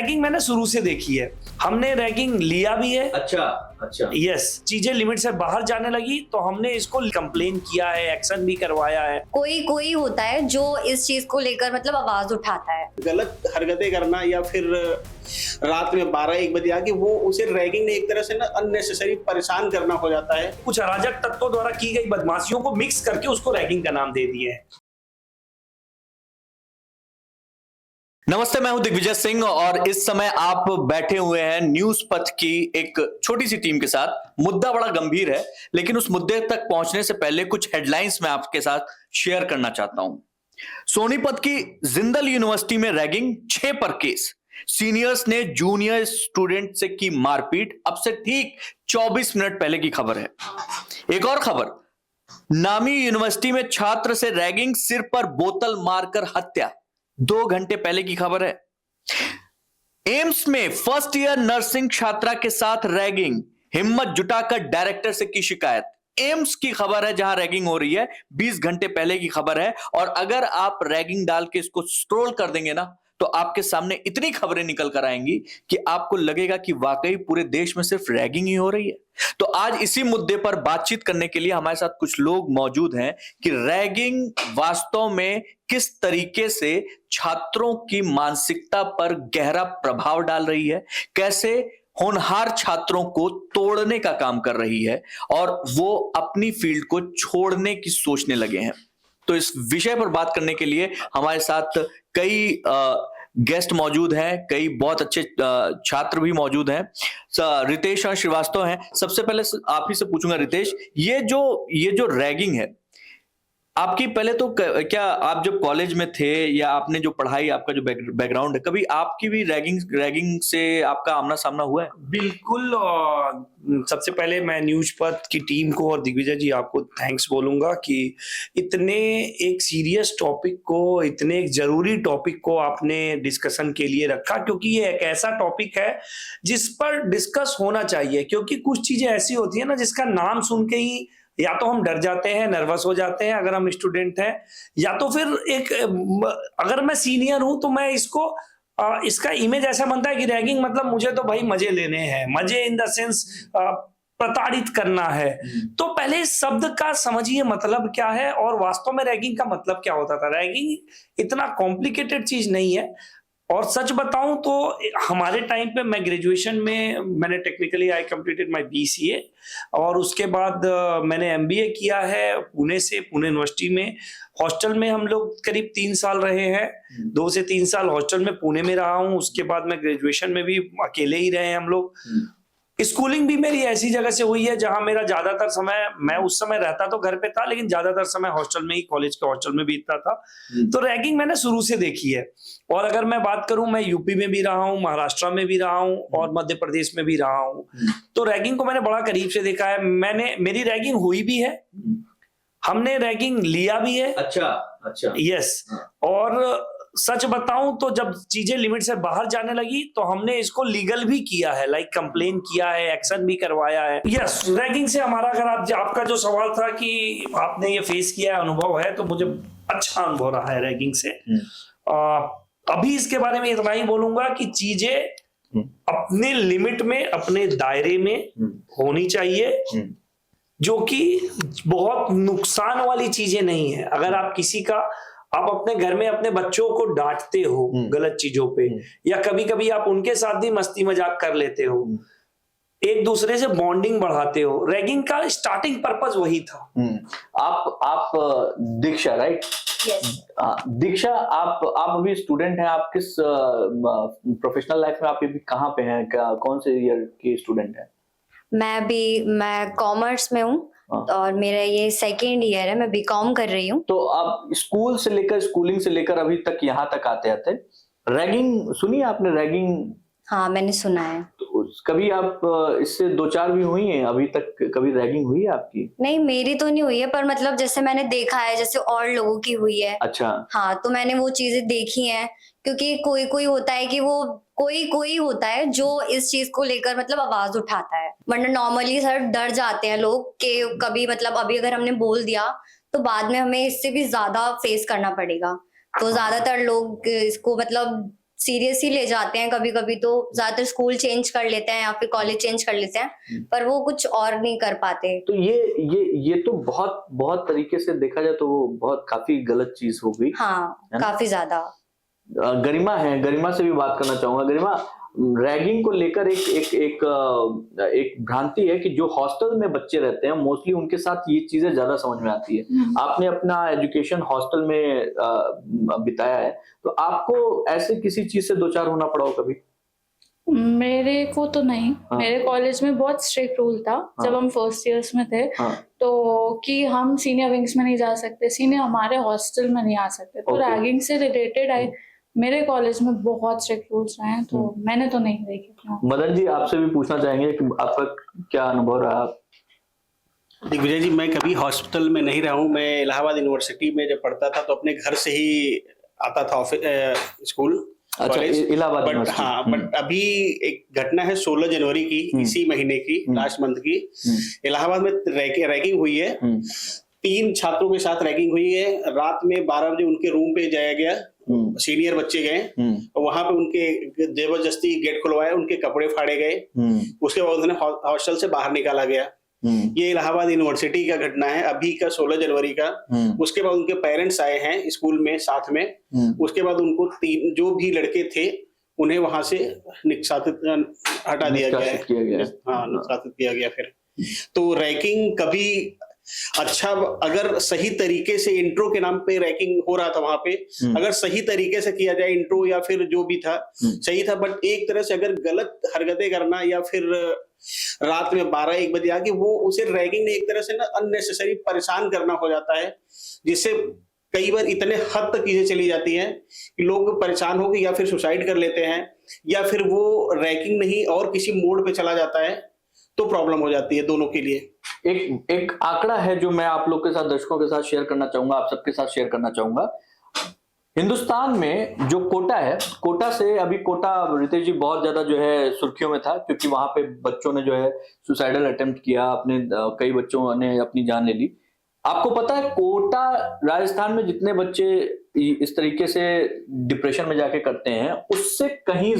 Ragging मैंने शुरू से देखी है, हमने रैगिंग लिया भी है। अच्छा अच्छा। यस, चीजें लिमिट से बाहर जाने लगी तो हमने इसको कंप्लेन किया है, एक्शन भी करवाया है। कोई होता है जो इस चीज को लेकर मतलब आवाज उठाता है। गलत हरकतें करना या फिर रात में 12-1 बजे आके वो उसे रैगिंग ने एक तरह से ना अननेसेसरी परेशान करना हो जाता है। कुछ अराजक तत्वों द्वारा की गई बदमाशियों को मिक्स करके उसको रैगिंग का नाम दे दिए हैं। नमस्ते, मैं हूं दिग्विजय सिंह और इस समय आप बैठे हुए हैं न्यूज पथ की एक छोटी सी टीम के साथ। मुद्दा बड़ा गंभीर है, लेकिन उस मुद्दे तक पहुंचने से पहले कुछ हेडलाइंस मैं आपके साथ शेयर करना चाहता हूं। सोनीपत की जिंदल यूनिवर्सिटी में रैगिंग, 6 पर केस। सीनियर्स ने जूनियर स्टूडेंट से की मारपीट। अब से ठीक 24 मिनट पहले की खबर है। एक और खबर, नामी यूनिवर्सिटी में छात्र से रैगिंग, सिर पर बोतल मारकर हत्या। 2 घंटे पहले की खबर है। एम्स में फर्स्ट ईयर नर्सिंग छात्रा के साथ रैगिंग, हिम्मत जुटाकर डायरेक्टर से की शिकायत। एम्स की खबर है जहां रैगिंग हो रही है, 20 घंटे पहले की खबर है। और अगर आप रैगिंग डाल के इसको स्क्रॉल कर देंगे ना, तो आपके सामने इतनी खबरें निकल कर आएंगी कि आपको लगेगा कि वाकई पूरे देश में सिर्फ रैगिंग ही हो रही है। तो आज इसी मुद्दे पर बातचीत करने के लिए हमारे साथ कुछ लोग मौजूद हैं कि रैगिंग वास्तव में किस तरीके से छात्रों की मानसिकता पर गहरा प्रभाव डाल रही है, कैसे होनहार छात्रों को तोड़ने का काम कर रही है और वो अपनी फील्ड को छोड़ने की सोचने लगे हैं। तो इस विषय पर बात करने के लिए हमारे साथ कई गेस्ट मौजूद हैं, कई बहुत अच्छे छात्र भी मौजूद हैं। रितेश और श्रीवास्तव हैं। सबसे पहले आप ही से पूछूंगा, रितेश, ये जो रैगिंग है आपकी, पहले तो क्या आप जब कॉलेज में थे या आपने जो पढ़ाई, आपका जो बैकग्राउंड है, कभी आपकी भी रैगिंग से आपका आमना सामना हुआ है? बिल्कुल। सबसे पहले मैं न्यूज पथ की टीम को और दिग्विजय जी आपको थैंक्स बोलूंगा कि इतने एक सीरियस टॉपिक को, इतने एक जरूरी टॉपिक को आपने डिस्कशन के लिए रखा, क्योंकि ये एक ऐसा टॉपिक है जिस पर डिस्कस होना चाहिए। क्योंकि कुछ चीजें ऐसी होती है ना जिसका नाम सुन के ही या तो हम डर जाते हैं, नर्वस हो जाते हैं अगर हम स्टूडेंट हैं, या तो फिर अगर मैं सीनियर हूं तो मैं इसका इमेज ऐसा बनता है कि रैगिंग मतलब मुझे तो भाई मजे लेने हैं, मजे इन द सेंस प्रताड़ित करना है। तो पहले इस शब्द का समझिए मतलब क्या है और वास्तव में रैगिंग का मतलब क्या होता था। रैगिंग इतना कॉम्प्लिकेटेड चीज नहीं है। और सच बताऊं तो हमारे टाइम पे मैं ग्रेजुएशन में मैंने technically I completed my BCA और उसके बाद मैंने एमबीए किया है पुणे यूनिवर्सिटी में। हॉस्टल में हम लोग करीब 3 साल रहे हैं। 2 से 3 साल हॉस्टल में पुणे में रहा हूं। उसके बाद मैं ग्रेजुएशन में भी अकेले ही रहे हैं हम लोग। स्कूलिंग भी मेरी ऐसी जगह से हुई है जहां मेरा ज्यादातर समय, मैं उस समय रहता तो घर पे था लेकिन ज्यादातर समय हॉस्टल में ही, कॉलेज के हॉस्टल में बीतता था। तो रैगिंग मैंने शुरू से देखी है। और अगर मैं बात करूं, मैं यूपी में भी रहा हूं, महाराष्ट्र में भी रहा हूं और मध्य प्रदेश में भी रहा हूं। तो रैगिंग को मैंने बड़ा करीब से देखा है। मेरी रैगिंग हुई भी है, हमने रैगिंग लिया भी है। अच्छा अच्छा। यस। और सच बताऊं तो जब चीजें लिमिट से बाहर जाने लगी तो हमने इसको लीगल भी किया है, लाइक कंप्लेन किया है, एक्शन भी करवाया है। यस, रैगिंग से हमारा, अगर आपका जो सवाल था कि आपने ये फेस किया है, अनुभव है, तो मुझे अच्छा अनुभव रहा है रैगिंग से। अभी इसके बारे में इतना ही बोलूंगा कि चीजें अपने लिमिट में, अपने दायरे में होनी चाहिए, जो कि बहुत नुकसान वाली चीजें नहीं है। अगर आप अपने घर में अपने बच्चों को डांटते हो गलत चीजों पे, या कभी कभी आप उनके साथ भी मस्ती मजाक कर लेते हो, एक दूसरे से बॉन्डिंग बढ़ाते हो, रैगिंग का स्टार्टिंग पर्पस वही था। आप दीक्षा, राइट? दीक्षा, आप अभी स्टूडेंट हैं। आप किस प्रोफेशनल लाइफ में आप अभी कहाँ पे हैं, कौन से ईयर के स्टूडेंट हैं? मैं कॉमर्स में हूँ और मेरा ये 2nd ईयर है, मैं बीकॉम कर रही हूँ। तो आप स्कूलिंग से लेकर अभी तक यहाँ तक आते रैगिंग सुनी है आपने? रैगिंग, हाँ, मैंने सुना है। तो कभी आप इससे 2-4 भी हुई हैं? अभी तक कभी रैगिंग हुई है आपकी? नहीं, मेरी तो नहीं हुई है, पर मतलब जैसे मैंने देखा है जैसे और लोगों की हुई है। अच्छा। हाँ, तो मैंने वो चीजें देखी हैं। क्योंकि कोई होता है कि वो कोई होता है जो इस चीज को लेकर मतलब आवाज उठाता है, वरना नॉर्मली सर डर जाते हैं लोग कि कभी मतलब अभी अगर हमने बोल दिया तो बाद में हमें इससे भी ज्यादा फेस करना पड़ेगा। तो ज्यादातर लोग इसको मतलब सीरियसली ले जाते हैं, कभी कभी तो ज्यादातर स्कूल चेंज कर लेते हैं या फिर कॉलेज चेंज कर लेते हैं, पर वो कुछ और नहीं कर पाते। तो ये तो बहुत बहुत तरीके से देखा जाए तो वो बहुत काफी गलत चीज हो गई। हाँ, है ना? काफी ज्यादा। गरिमा है, गरिमा से भी बात करना चाहूंगा। गरिमा, रैगिंग को लेकर एक भ्रांति है कि जो हॉस्टल में बच्चे रहते हैं मोस्टली उनके साथ ये चीजें ज्यादा समझ में आती है। आपने अपना एजुकेशन हॉस्टल में बिताया है, तो आपको ऐसे किसी चीज से दो चार होना पड़ा हो कभी? मेरे को तो नहीं। हाँ। मेरे कॉलेज में बहुत स्ट्रिक्ट रूल था जब हम फर्स्ट ईयर्स में थे, हाँ। तो कि हम सीनियर विंग्स में नहीं जा सकते, सीनियर हमारे हॉस्टल में नहीं आ सकते। तो Okay. रैगिंग से रिलेटेड आए मेरे कॉलेज में बहुत स्ट्रिक्ट रूल्स रहे हैं, तो मैंने तो नहीं देखे। मदन जी, आपसे भी पूछना चाहेंगे कि आपका क्या अनुभव रहा? दिग्विजय जी, मैं कभी हॉस्टल में नहीं रहा हूँ। मैं इलाहाबाद यूनिवर्सिटी में जब पढ़ता था तो अपने घर से ही आता था स्कूल, अच्छा, कॉलेज। Allahabad but university. हाँ, बट अभी एक घटना है 16 जनवरी की, इसी महीने की, लास्ट मंथ की। इलाहाबाद में रैगिंग हुई है। 3 छात्रों के साथ रैगिंग हुई है। रात में 12 बजे उनके रूम पे जाया गया, सीनियर बच्चे गए, वहां पे उनके जबरदस्ती गेट खुलवाया, उनके कपड़े फाड़े गए, उसके बाद उन्हें हॉस्टल से बाहर निकाला गया। ये इलाहाबाद यूनिवर्सिटी का घटना है, अभी का 16 जनवरी का। उसके बाद उनके पेरेंट्स आए हैं स्कूल में साथ में। उसके बाद उनको 3 जो भी लड़के थे उन्हें वहां से निष्कासित हटा दिया गया है। हाँ, निष्कासित किया गया। फिर तो रैगिंग कभी अच्छा, अगर सही तरीके से इंट्रो के नाम पे रैगिंग हो रहा था वहां पे, अगर सही तरीके से किया जाए इंट्रो या फिर जो भी था सही था। बट एक तरह से अगर गलत हरकतें करना या फिर रात में 12-1 बजे आके वो उसे रैगिंग ने एक तरह से ना अननेसेसरी परेशान करना हो जाता है, जिससे कई बार इतने हद तक चीजें चली जाती हैं कि लोग परेशान होकर या फिर सुसाइड कर लेते हैं, या फिर वो रैगिंग नहीं और किसी मोड पे चला जाता है, तो प्रॉब्लम हो जाती है दोनों के लिए। एक आंकड़ा है जो मैं आप लोग के साथ, दर्शकों के साथ शेयर करना चाहूंगा, आप सबके साथ शेयर करना चाहूंगा। हिंदुस्तान में जो कोटा है, कोटा से अभी कोटा, रितेश जी, बहुत ज्यादा जो है सुर्खियों में था, क्योंकि वहां पे बच्चों ने जो है सुसाइडल अटेम्प्ट किया, अपने कई बच्चों ने अपनी जान ले ली। आपको पता है कोटा राजस्थान में जितने बच्चे इस तरीके से डिप्रेशन में जाके करते हैं, उससे कहीं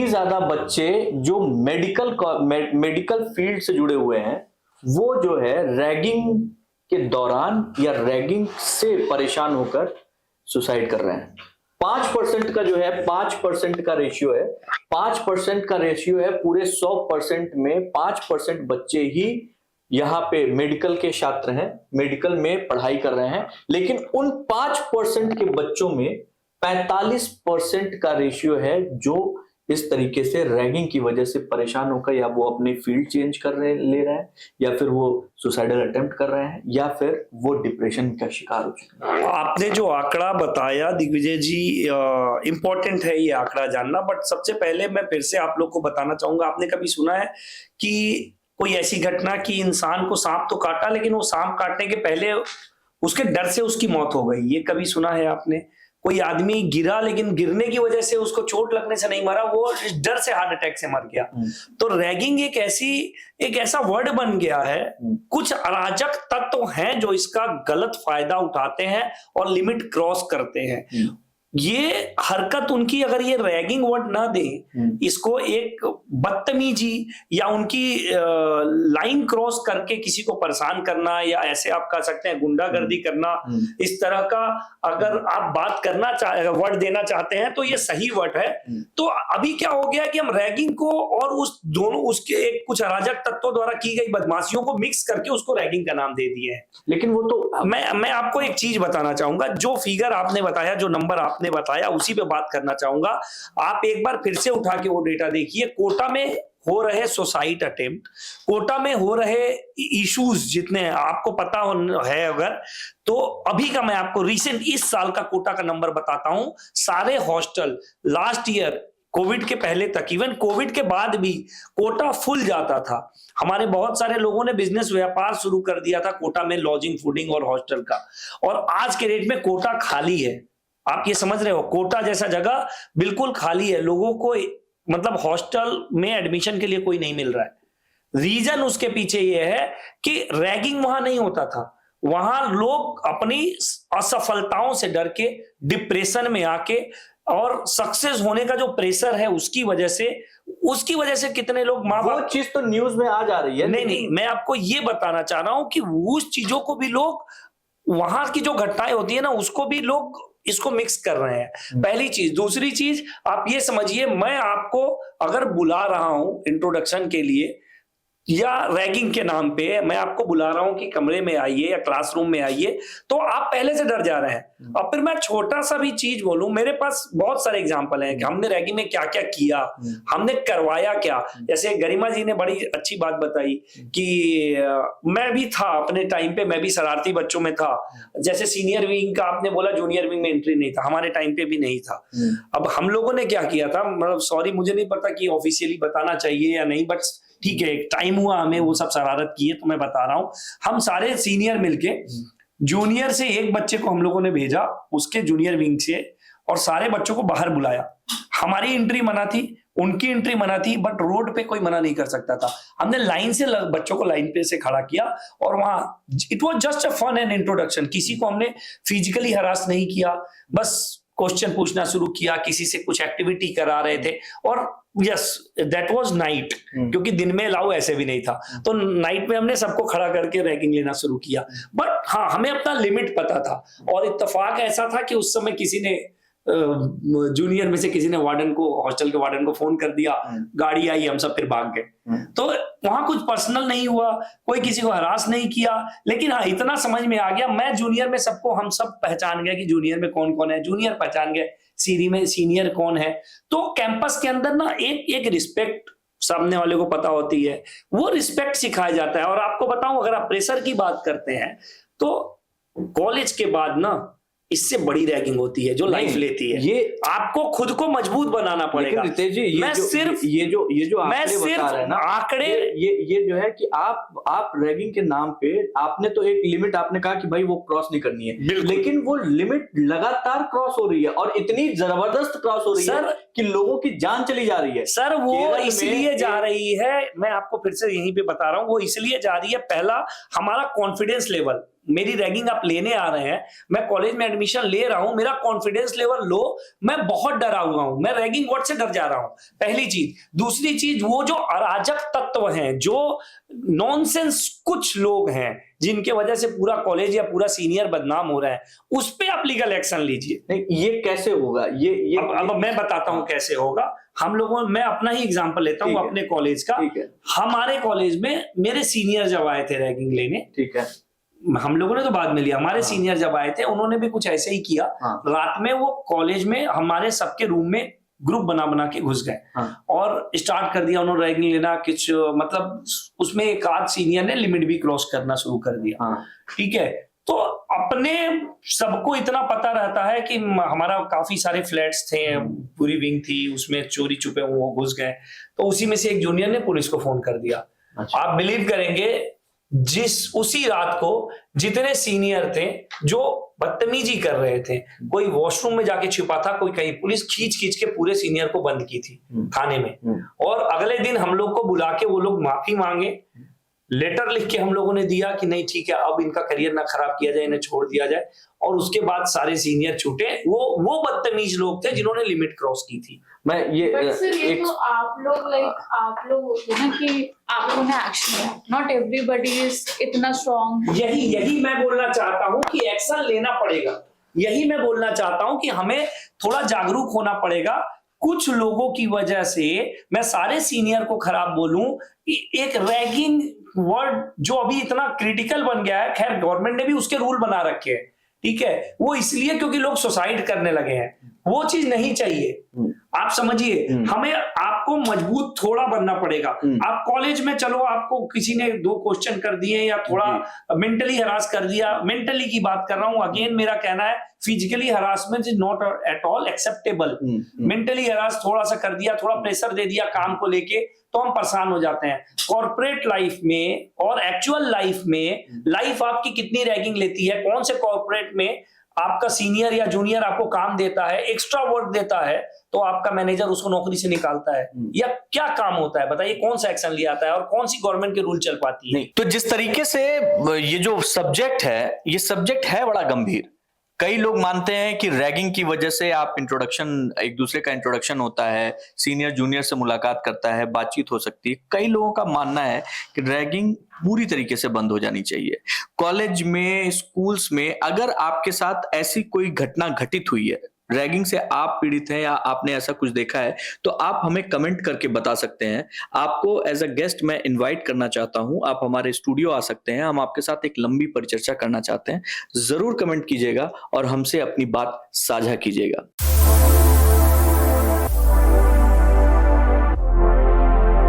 ज्यादा बच्चे जो मेडिकल फील्ड से जुड़े हुए हैं, वो जो है रैगिंग के दौरान या रैगिंग से परेशान होकर सुसाइड कर रहे हैं। 5% का जो है 5% का रेशियो है, 5% का रेशियो है पूरे 100% में। 5% बच्चे ही यहाँ पे मेडिकल के छात्र हैं, मेडिकल में पढ़ाई कर रहे हैं, लेकिन उन 5% के बच्चों में 45% का रेशियो है जो इस तरीके से रैगिंग की वजह से परेशान होकर या वो अपने फील्ड चेंज ले रहे हैं, या फिर वो सुसाइडल अटेम्प्ट कर रहे हैं, या फिर वो डिप्रेशन का शिकार हो चुके हैं। आपने जो आंकड़ा बताया दिग्विजय जी, इंपॉर्टेंट है ये आंकड़ा जानना। बट सबसे पहले मैं फिर से आप लोग को बताना चाहूंगा, आपने कभी सुना है कि कोई ऐसी घटना कि इंसान को सांप तो काटा, लेकिन वो सांप काटने के पहले उसके डर से उसकी मौत हो गई? ये कभी सुना है आपने? कोई आदमी गिरा, लेकिन गिरने की वजह से उसको चोट लगने से नहीं मरा, वो इस डर से हार्ट अटैक से मर गया। तो रैगिंग एक ऐसा वर्ड बन गया है, कुछ अराजक तत्व हैं जो इसका गलत फायदा उठाते हैं और लिमिट क्रॉस करते हैं। ये हरकत उनकी, अगर ये रैगिंग वर्ड ना दे, इसको एक बदतमीजी या उनकी लाइन क्रॉस करके किसी को परेशान करना, या ऐसे आप कह सकते हैं गुंडागर्दी करना, इस तरह का अगर आप बात करना वर्ड देना चाहते हैं तो ये सही वर्ड है। तो अभी क्या हो गया कि हम रैगिंग को और उसके एक कुछ अराजक तत्वों द्वारा की गई बदमाशियों को मिक्स करके उसको रैगिंग का नाम दे दिए हैं। लेकिन वो तो मैं आपको एक चीज बताना चाहूंगा, जो फिगर आपने बताया, जो नंबर आपने बताया, उसी पे बात करना चाहूंगा। आप एक बार फिर से उठा के वो डेटा देखिए। कोटा में हो रहे सुसाइड अटेम्प्ट, कोटा में हो रहे इश्यूज जितने आपको पता है अगर, तो अभी का मैं आपको रिसेंट इस साल का कोटा का नंबर बताता हूं। सारे हॉस्टल लास्ट ईयर कोविड के पहले तक, इवन कोविड के बाद भी कोटा फुल जाता था। हमारे बहुत सारे लोगों ने बिजनेस व्यापार शुरू कर दिया था कोटा में, लॉजिंग, फूडिंग और हॉस्टल का, और आज के डेट में कोटा खाली है। आप ये समझ रहे हो, कोटा जैसा जगह बिल्कुल खाली है, लोगों को मतलब हॉस्टल में एडमिशन के लिए कोई नहीं मिल रहा है। रीजन उसके पीछे ये है कि रैगिंग वहां नहीं होता था, वहां लोग अपनी असफलताओं से डर के डिप्रेशन में आके और सक्सेस होने का जो प्रेशर है उसकी वजह से कितने लोग माँ वो बाप। चीज तो न्यूज में आ जा रही है। नहीं, मैं आपको ये बताना चाह रहा हूं कि उस चीजों को भी लोग, वहां की जो घटनाएं होती है ना, उसको भी लोग इसको मिक्स कर रहे हैं। पहली चीज। दूसरी चीज, आप ये समझिए, मैं आपको अगर बुला रहा हूं इंट्रोडक्शन के लिए या रैगिंग के नाम पे, मैं आपको बुला रहा हूं कि कमरे में आइए या क्लासरूम में आइए, तो आप पहले से डर जा रहे हैं। और फिर मैं छोटा सा भी चीज बोलूं, मेरे पास बहुत सारे एग्जांपल हैं कि हमने रैगिंग में क्या क्या किया, हमने करवाया क्या। जैसे गरिमा जी ने बड़ी अच्छी बात बताई कि मैं भी था अपने टाइम पे, मैं भी शरारती बच्चों में था। जैसे सीनियर विंग का आपने बोला, जूनियर विंग में एंट्री नहीं था, हमारे टाइम पे भी नहीं था। अब हम लोगों ने क्या किया था, मतलब सॉरी मुझे नहीं पता कि ऑफिशियली बताना चाहिए या नहीं, बट ठीक है, एक टाइम हुआ हमें वो सब शरारत किए, तो मैं बता रहा हूं। हम सारे सीनियर मिलके जूनियर से एक बच्चे को हम लोगों ने भेजा उसके जूनियर विंग से, और सारे बच्चों को बाहर बुलाया। हमारी एंट्री मना थी, उनकी एंट्री मना थी, बट रोड पे कोई मना नहीं कर सकता था। हमने लाइन से बच्चों को लाइन पे से खड़ा किया, और वहां it was just a fun and introduction. किसी को हमने फिजिकली हरास नहीं किया, बस क्वेश्चन पूछना शुरू किया, किसी से कुछ एक्टिविटी करा रहे थे। और यस, दैट वाज नाइट, क्योंकि दिन में अलाउ ऐसे भी नहीं था, तो नाइट में हमने सबको खड़ा करके रैगिंग लेना शुरू किया। बट हाँ, हमें अपना लिमिट पता था। और इत्तेफाक ऐसा था कि उस समय किसी ने जूनियर में से किसी ने वार्डन को, हॉस्टल के वार्डन को फोन कर दिया, गाड़ी आई, हम सब फिर भाग गए। तो वहां कुछ पर्सनल नहीं हुआ, कोई किसी को हरास नहीं किया, लेकिन हाँ इतना समझ में आ गया, मैं जूनियर में सबको, हम सब पहचान गए कि जूनियर में कौन कौन है, जूनियर पहचान गए सीरी में सीनियर कौन है। तो कैंपस के अंदर ना एक रिस्पेक्ट सामने वाले को पता होती है, वो रिस्पेक्ट सिखाया जाता है। और आपको बताऊं, अगर आप प्रेशर की बात करते हैं तो कॉलेज के बाद ना इससे बड़ी रैगिंग होती है जो लाइफ लेती है। ये आपको खुद को मजबूत बनाना पड़ेगा। रितेश जी, मैं सिर्फ ये जो आंकड़े बता रहे हैं ना, आंकड़े, ये जो है कि आप रैगिंग के नाम पे आपने तो एक लिमिट आपने कहा कि भाई वो क्रॉस नहीं करनी है, लेकिन वो लिमिट लगातार क्रॉस हो रही है, और इतनी जबरदस्त क्रॉस हो रही है कि लोगों की जान चली जा रही है। सर वो इसलिए जा रही है, मैं आपको फिर से यहीं पे बता रहा हूं, वो इसलिए जा रही है, पहला हमारा कॉन्फिडेंस लेवल, मेरी रैगिंग आप लेने आ रहे हैं, मैं कॉलेज में एडमिशन ले रहा हूं, मेरा कॉन्फिडेंस लेवल लो, मैं बहुत डरा हुआ हूं, मैं रैगिंग वर्ड से डर जा रहा हूं, पहली चीज। दूसरी चीज, वो जो अराजक तत्व हैं, जो नॉनसेंस कुछ लोग हैं जिनके वजह से पूरा कॉलेज या पूरा सीनियर बदनाम हो रहा है, उस पे आप लीगल एक्शन लीजिए। नहीं, ये कैसे होगा? अब मैं बताता हूं कैसे होगा। हम लोगों, मैं अपना ही एग्जांपल लेता हूं अपने कॉलेज का। हमारे कॉलेज में मेरे सीनियर जब आए थे रैगिंग लेने, ठीक है, हम लोगों ने तो बाद में लिया, हमारे सीनियर जब आए थे उन्होंने भी कुछ ऐसे ही किया। रात में वो कॉलेज में हमारे सबके रूम में ग्रुप बना के घुस गए और स्टार्ट कर दिया उन्होंने रैगिंग लेना। कुछ मतलब उसमें एक आध सीनियर ने लिमिट भी क्रॉस करना शुरू कर दिया। ठीक है, तो अपने सबको इतना पता रहता है कि हमारा काफी सारे फ्लैट्स थे, पूरी विंग थी, उसमें चोरी छुपे वो घुस गए। तो उसी में से एक जूनियर ने पुलिस को फोन कर दिया। आप बिलीव करेंगे, उसी रात को जितने सीनियर थे जो बदतमीजी कर रहे थे, कोई वॉशरूम में जाके छिपा था, कोई कहीं, पुलिस खींच के पूरे सीनियर को बंद की थी थाने में। और अगले दिन हम लोग को बुला के वो लोग माफी मांगे, लेटर लिख के हम लोगों ने दिया कि नहीं ठीक है, अब इनका करियर ना खराब किया जाए, इन्हें छोड़ दिया जाए। और उसके बाद सारे सीनियर छूटे। वो बदतमीज लोग थे जिन्होंने लिमिट क्रॉस की थी। मैं ये तो आप लोग होते ना कि आप लोगों ने एक्शन लिया, नॉट एवरीबॉडी इज इतना स्ट्रांग। यही मैं बोलना चाहता हूं कि एक्शन लेना पड़ेगा। यही मैं बोलना चाहता हूं कि हमें थोड़ा जागरूक होना पड़ेगा। कुछ लोगों की वजह से, मैं सारे सीनियर को खराब बोलूं, एक रैगिंग वर्ड जो अभी इतना क्रिटिकल बन गया है, खैर गवर्नमेंट ने भी उसके रूल बना रखे हैं, ठीक है, वो इसलिए क्योंकि लोग सुसाइड करने लगे हैं। वो चीज नहीं चाहिए। आप समझिए, हमें आपको मजबूत थोड़ा बनना पड़ेगा। आप कॉलेज में चलो, आपको किसी ने 2 क्वेश्चन कर दिए या थोड़ा मेंटली हरास कर दिया, मेंटली की बात कर रहा हूं, अगेन मेरा कहना है physically harassment is not at all acceptable. Mentally harass थोड़ा सा कर दिया, थोड़ा प्रेशर दे दिया काम को लेके, तो हम परेशान हो जाते हैं। कॉर्पोरेट लाइफ में और एक्चुअल लाइफ में लाइफ आपकी कितनी रैगिंग लेती है, कौन से कॉर्पोरेट में आपका सीनियर या जूनियर आपको काम देता है, एक्स्ट्रा वर्क देता है, तो आपका मैनेजर उसको नौकरी से निकालता है, या क्या काम होता है बताइए? कौन सा एक्शन लिया जाता है और कौन सी गवर्नमेंट के रूल चल पाती है? नहीं, तो जिस तरीके से ये जो सब्जेक्ट है, ये सब्जेक्ट है बड़ा गंभीर। कई लोग मानते हैं कि रैगिंग की वजह से आप एक दूसरे का इंट्रोडक्शन होता है, सीनियर जूनियर से मुलाकात करता है, बातचीत हो सकती है। कई लोगों का मानना है कि रैगिंग पूरी तरीके से बंद हो जानी चाहिए। कॉलेज में, स्कूल्स में अगर आपके साथ ऐसी कोई घटना घटित हुई है, रैगिंग से आप पीड़ित हैं या आपने ऐसा कुछ देखा है, तो आप हमें कमेंट करके बता सकते हैं। आपको एज अ गेस्ट मैं इनवाइट करना चाहता हूं, आप हमारे स्टूडियो आ सकते हैं, हम आपके साथ एक लंबी परिचर्चा करना चाहते हैं। जरूर कमेंट कीजिएगा और हमसे अपनी बात साझा कीजिएगा।